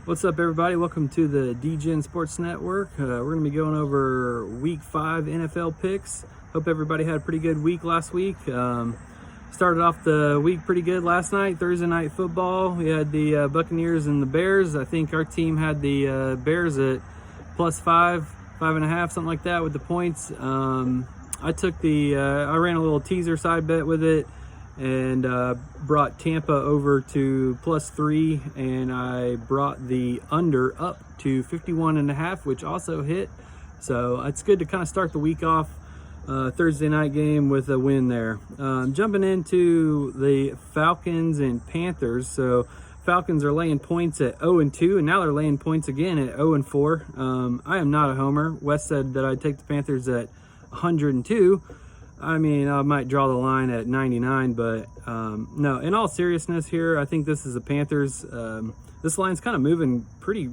What's up, everybody? Welcome to the DGen Sports Network. We're going to be going over Week 5 NFL picks. Hope everybody had a pretty good week last week. Started off the week pretty good last night, Thursday night football. We had the Buccaneers and the Bears. I think our team had the Bears at +5, 5.5, something like that with the points. I ran a little teaser side bet with it and brought Tampa over to +3, and I brought the under up to 51.5, which also hit. So it's good to kind of start the week off Thursday night game with a win there. Jumping into the Falcons and Panthers. So Falcons are laying points at 0-2, and now they're laying points again at 0-4. I am not a homer. Wes said that I'd take the Panthers at 102. I mean, I might draw the line at 99, but no, in all seriousness here, I think this is the Panthers. This line's kind of moving pretty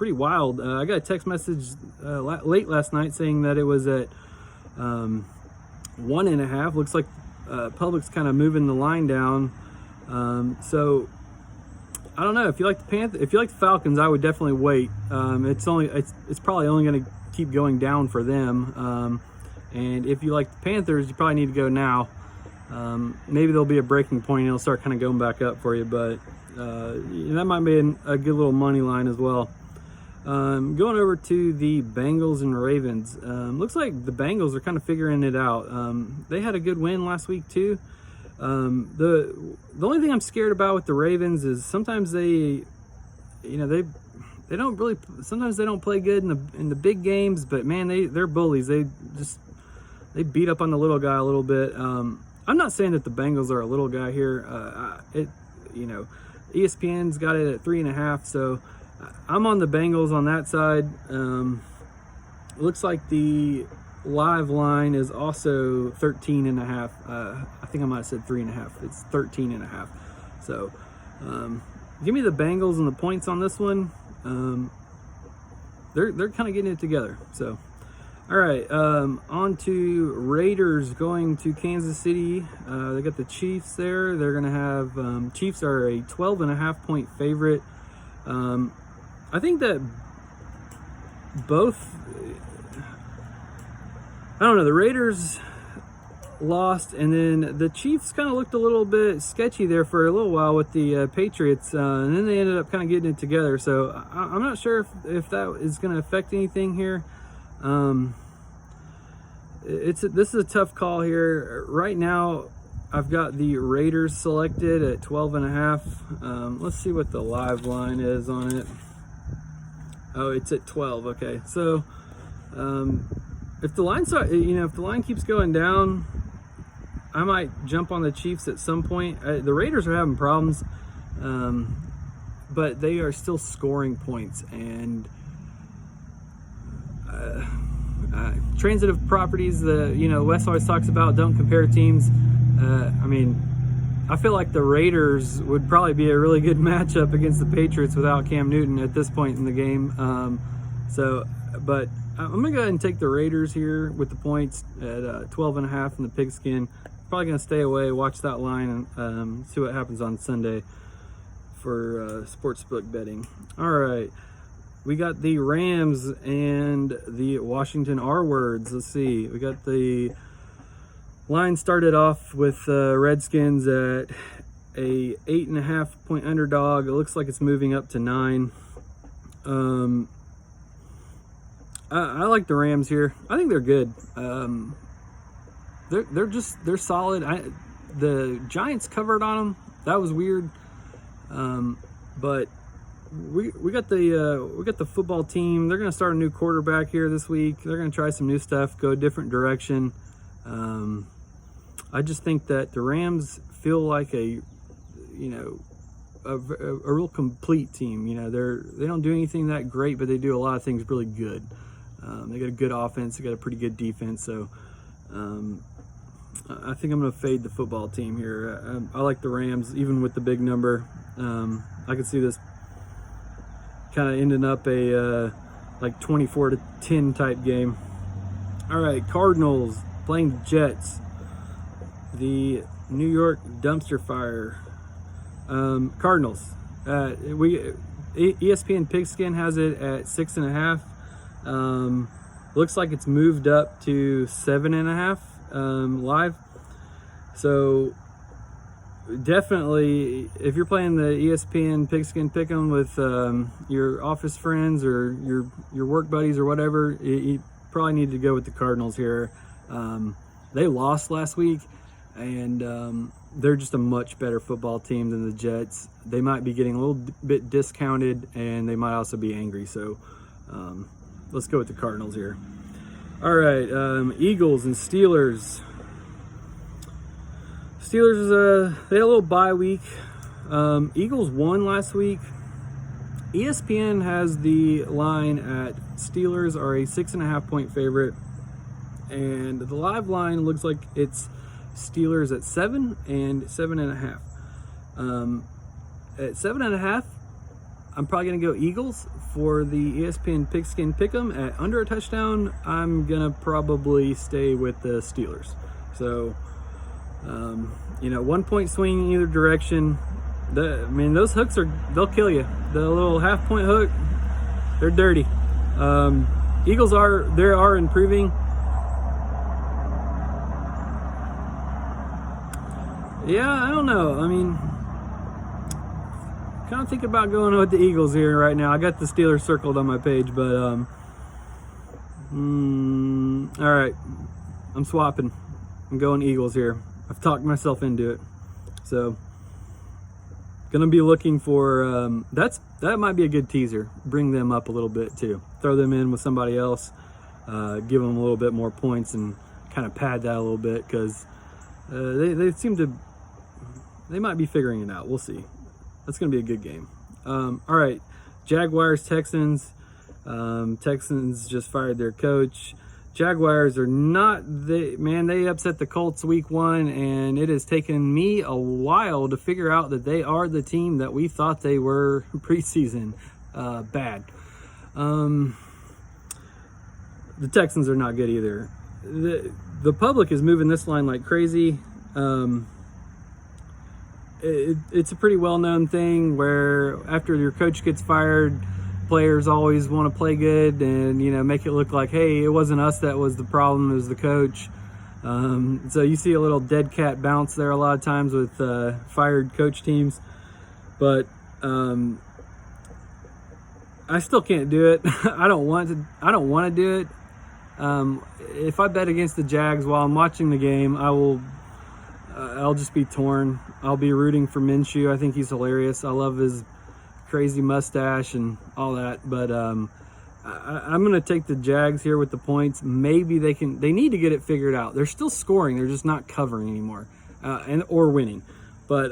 wild. I got a text message late last night saying that it was at 1.5. Looks like public's kind of moving the line down. So I don't know. If you like the Falcons, I would definitely wait. It's probably only going to keep going down for them. And if you like the Panthers, you probably need to go now. Maybe there'll be a breaking point and it'll start kind of going back up for you, but that might be a good little money line as well. Going over to the Bengals and Ravens. Looks like the Bengals are kind of figuring it out. They had a good win last week too. The only thing I'm scared about with the Ravens is sometimes they don't really. Sometimes they don't play good in the big games, but man, they're bullies. They beat up on the little guy a little bit. I'm not saying that the Bengals are a little guy here. ESPN's got it at 3.5, so I'm on the Bengals on that side. Looks like the live line is also 13.5. I think I might have said 3.5. It's 13.5. So give me the Bengals and the points on this one. They're kind of getting it together. So. All right, on to Raiders going to Kansas City. They got the Chiefs there. They're going to have Chiefs are a 12.5 point favorite. I think that the Raiders lost, and then the Chiefs kind of looked a little bit sketchy there for a little while with the Patriots, and then they ended up kind of getting it together. So I'm not sure if that is going to affect anything here. This is a tough call here. Right now, I've got the Raiders selected at 12.5. Let's see what the live line is on it. Oh, it's at 12. Okay, so if the line keeps going down, I might jump on the Chiefs at some point. The Raiders are having problems, but they are still scoring points, and transitive properties, Wes always talks about, don't compare teams. I feel like the Raiders would probably be a really good matchup against the Patriots without Cam Newton at this point in the game. But I'm going to go ahead and take the Raiders here with the points at 12.5 in the pigskin. Probably going to stay away, watch that line, and see what happens on Sunday for sportsbook betting. All right. We got the Rams and the Washington R-words. Let's see. We got the line started off with Redskins at a 8.5 point underdog. It looks like it's moving up to 9. I like the Rams here. I think they're good. They're solid. The Giants covered on them. That was weird. But we got the football team. They're going to start a new quarterback here this week. They're going to try some new stuff, go a different direction. I just think that the Rams feel like a real complete team. They don't do anything that great, but they do a lot of things really good. They got a good offense. They got a pretty good defense. So I think I'm going to fade the football team here. I like the Rams, even with the big number. I could see this kind of ending up a 24-10 type game. All right, Cardinals playing the Jets. The New York dumpster fire. Cardinals. ESPN Pigskin has it at 6.5. Looks like it's moved up to 7.5 live. So definitely, if you're playing the ESPN Pigskin Pick'em with your office friends or your work buddies or whatever, you probably need to go with the Cardinals here. They lost last week, and they're just a much better football team than the Jets. They might be getting a little bit discounted, and they might also be angry. So let's go with the Cardinals here. All right, Eagles and Steelers. Steelers, they had a little bye week. Eagles won last week. ESPN has the line at Steelers are a 6.5 point favorite, and the live line looks like it's Steelers at 7 and 7.5. At 7.5, I'm probably gonna go Eagles. For the ESPN Pigskin Pick'em at under a touchdown, I'm gonna probably stay with the Steelers. So 1 point swing in either direction. Those hooks they'll kill you. The little half-point hook, they're dirty. Eagles are improving. Yeah, I don't know. Kind of thinking about going with the Eagles here right now. I got the Steelers circled on my page, but all right, I'm swapping. I'm going Eagles here. I've talked myself into it, so gonna be looking for that might be a good teaser. Bring them up a little bit too. Throw them in with somebody else. Give them a little bit more points and kind of pad that a little bit, because they might be figuring it out. We'll see. That's going to be a good game. All right, Jaguars, Texans. Texans just fired their coach. Jaguars are not they upset the Colts week 1, and it has taken me a while to figure out that they are the team that we thought they were preseason. Bad. The Texans are not good either. The public is moving this line like crazy. It's a pretty well-known thing where after your coach gets fired, players always want to play good and make it look like, hey, it wasn't us that was the problem, it was the coach. So you see a little dead cat bounce there a lot of times with fired coach teams, but I still can't do it. I don't want to do it. If I bet against the Jags while I'm watching the game, I'll just be torn. I'll be rooting for Minshew. I think he's hilarious. I love his crazy mustache and all that. But I'm going to take the Jags here with the points. Maybe they need to get it figured out. They're still scoring. They're just not covering anymore or winning. But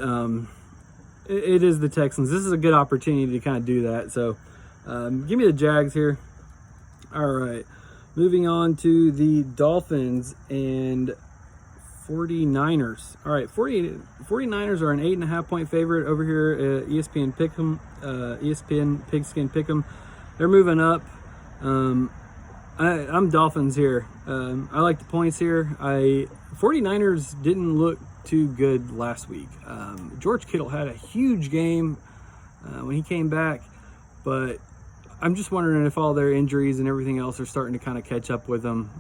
it is the Texans. This is a good opportunity to kind of do that. So give me the Jags here. All right. Moving on to the Dolphins and 49ers. All right, 49ers are an 8.5 point favorite over here at ESPN Pick'em, ESPN Pigskin Pick'em. They're moving up. I'm Dolphins here. I like the points here. 49ers didn't look too good last week. George Kittle had a huge game when he came back, but I'm just wondering if all their injuries and everything else are starting to kind of catch up with them.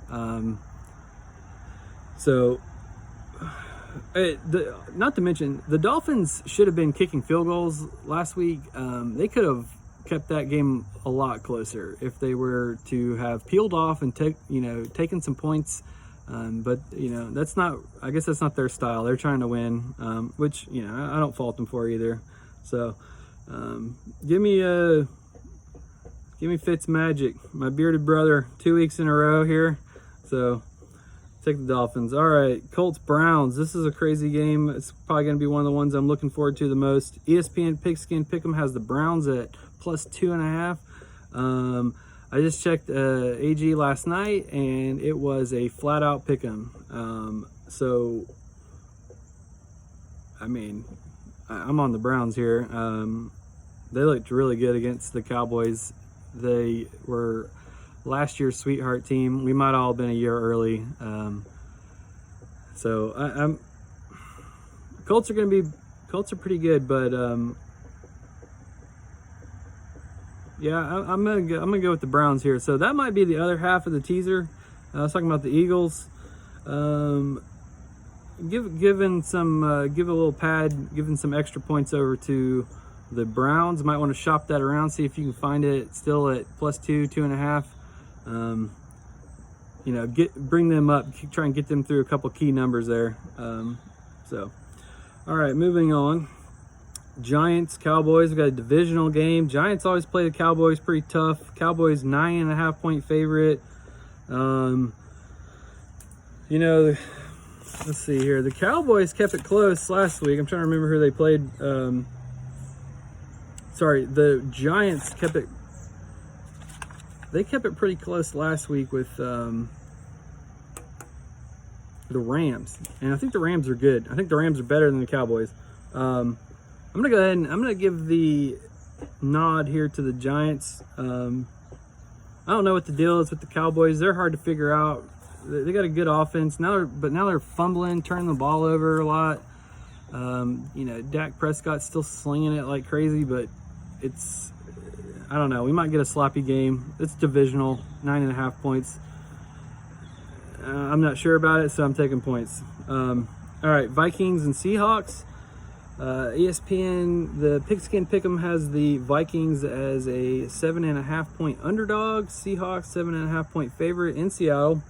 Not to mention, the Dolphins should have been kicking field goals last week. They could have kept that game a lot closer if they were to have peeled off and taken some points. But that's not. I guess that's not their style. They're trying to win, which I don't fault them for either. So give me Fitz Magic, my bearded brother, 2 weeks in a row here. So take the Dolphins. All right, Colts, Browns. This is a crazy game. It's probably going to be one of the ones I'm looking forward to the most. ESPN Pigskin Pick'em has the Browns at plus 2.5. I just checked AG last night, and it was a flat-out Pick'em. So, I'm on the Browns here. They looked really good against the Cowboys. They were last year's sweetheart team. We might all have been a year early. So Colts are pretty good, but Yeah, I'm gonna go with the Browns here. So that might be the other half of the teaser. I was talking about the Eagles. Give a little pad, giving some extra points over to the Browns. Might want to shop that around, see if you can find it still at +2, 2.5. Bring them up, try and get them through a couple key numbers there. All right, moving on. Giants, Cowboys. We got a divisional game. Giants always play the Cowboys pretty tough. Cowboys 9.5 point favorite. Let's see here. The Cowboys kept it close last week. I'm trying to remember who they played. The Giants kept it. They kept it pretty close last week with the Rams, and I think the Rams are good. I think the Rams are better than the Cowboys. I'm gonna go ahead and I'm gonna give the nod here to the Giants. I don't know what the deal is with the Cowboys. They're hard to figure out. They got a good offense now, but now they're fumbling, turning the ball over a lot. Dak Prescott's still slinging it like crazy, but I don't know. We might get a sloppy game. It's divisional, 9.5 points. I'm not sure about it, so I'm taking points. All right, Vikings and Seahawks. ESPN, the Pigskin Pick'em has the Vikings as a 7.5 point underdog. Seahawks 7.5 point favorite in Seattle.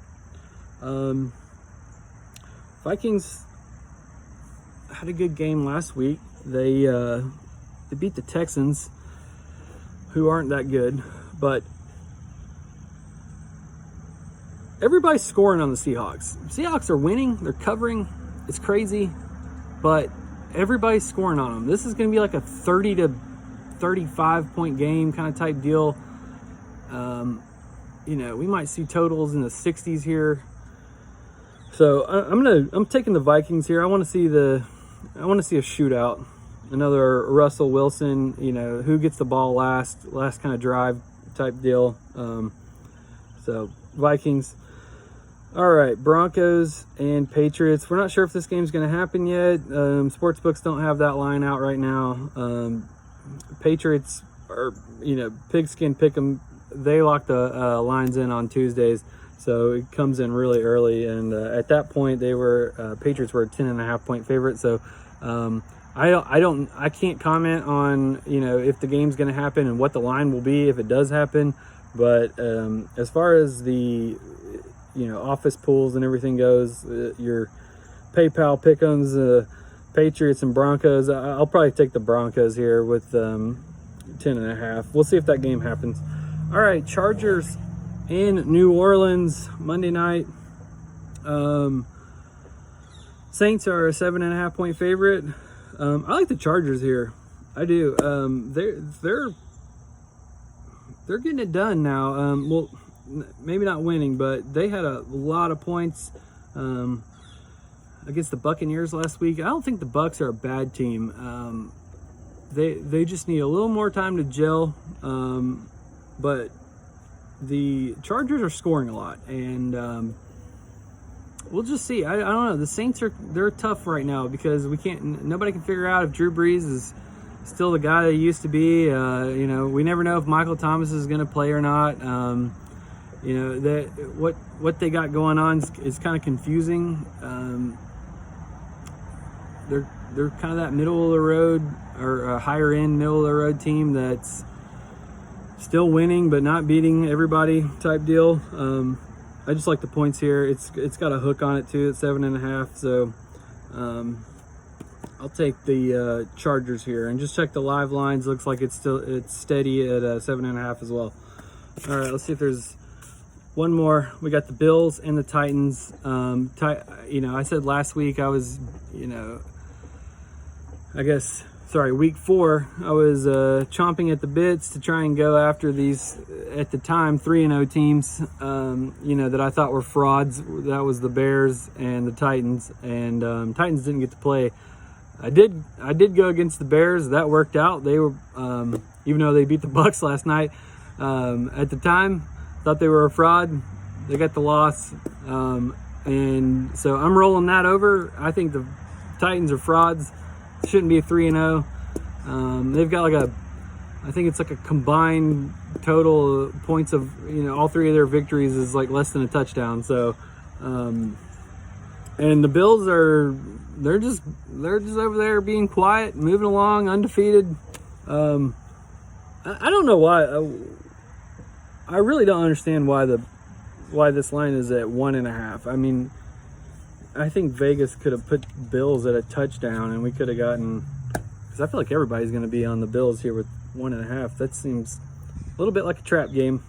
Vikings had a good game last week. They beat the Texans, who aren't that good, but everybody's scoring on the Seahawks. Seahawks are winning. They're covering. It's crazy, but everybody's scoring on them. This is going to be like a 30 to 35 point game kind of type deal. We might see totals in the 60s here. So I'm taking the Vikings here. I want to see a shootout. Another Russell Wilson, who gets the ball last kind of drive type deal. So Vikings. All right, Broncos and Patriots. We're not sure if this game's going to happen yet. Sportsbooks don't have that line out right now. Patriots are, Pigskin Pick'em. They lock the lines in on Tuesdays, so it comes in really early. And at that point, Patriots were a 10.5 point favorite. So I can't comment on if the game's going to happen and what the line will be if it does happen. But as far as the office pools and everything goes, your PayPal Pick'ems, Patriots and Broncos, I'll probably take the Broncos here with 10.5. We'll see if that game happens. All right, Chargers in New Orleans Monday night. Saints are a 7.5 point favorite. I like the Chargers here. I do. They're getting it done now. Maybe not winning, but they had a lot of points against the Buccaneers last week. I don't think the Bucs are a bad team. They just need a little more time to gel. But the Chargers are scoring a lot, and we'll just see. I don't know. The Saints they're tough right now because nobody can figure out if Drew Brees is still the guy that he used to be. We never know if Michael Thomas is going to play or not. What they got going on is kind of confusing. They're kind of that middle of the road or a higher end middle of the road team that's still winning but not beating everybody type deal. I just like the points here. It's got a hook on it too at 7.5. So I'll take the Chargers here and just check the live lines. Looks like it's steady at 7.5 as well. All right, let's see if there's one more. We got the Bills and the Titans. I said last week I was, week 4, I was chomping at the bits to try and go after these, at the time, 3-0 teams, that I thought were frauds. That was the Bears and the Titans, and Titans didn't get to play. I did go against the Bears. That worked out. They were, even though they beat the Bucs last night, at the time, thought they were a fraud. They got the loss, and so I'm rolling that over. I think the Titans are frauds. Shouldn't be a 3-0. They've got like a I think it's like a combined total points of, all three of their victories is like less than a touchdown. So, and the Bills they're just over there being quiet, moving along, undefeated. I don't know why. I really don't understand why this line is at 1.5. I mean, I think Vegas could have put Bills at a touchdown, and we could have gotten, because I feel like everybody's going to be on the Bills here with 1.5. That seems a little bit like a trap game.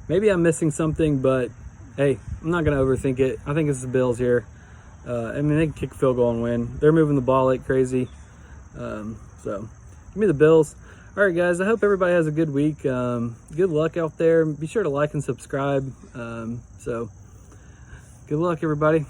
Maybe I'm missing something, but hey, I'm not going to overthink it. I think it's the Bills here. I mean, they can kick a field goal and win. They're moving the ball like crazy. So give me the Bills. All right, guys, I hope everybody has a good week. Good luck out there. Be sure to like and subscribe. So good luck, everybody.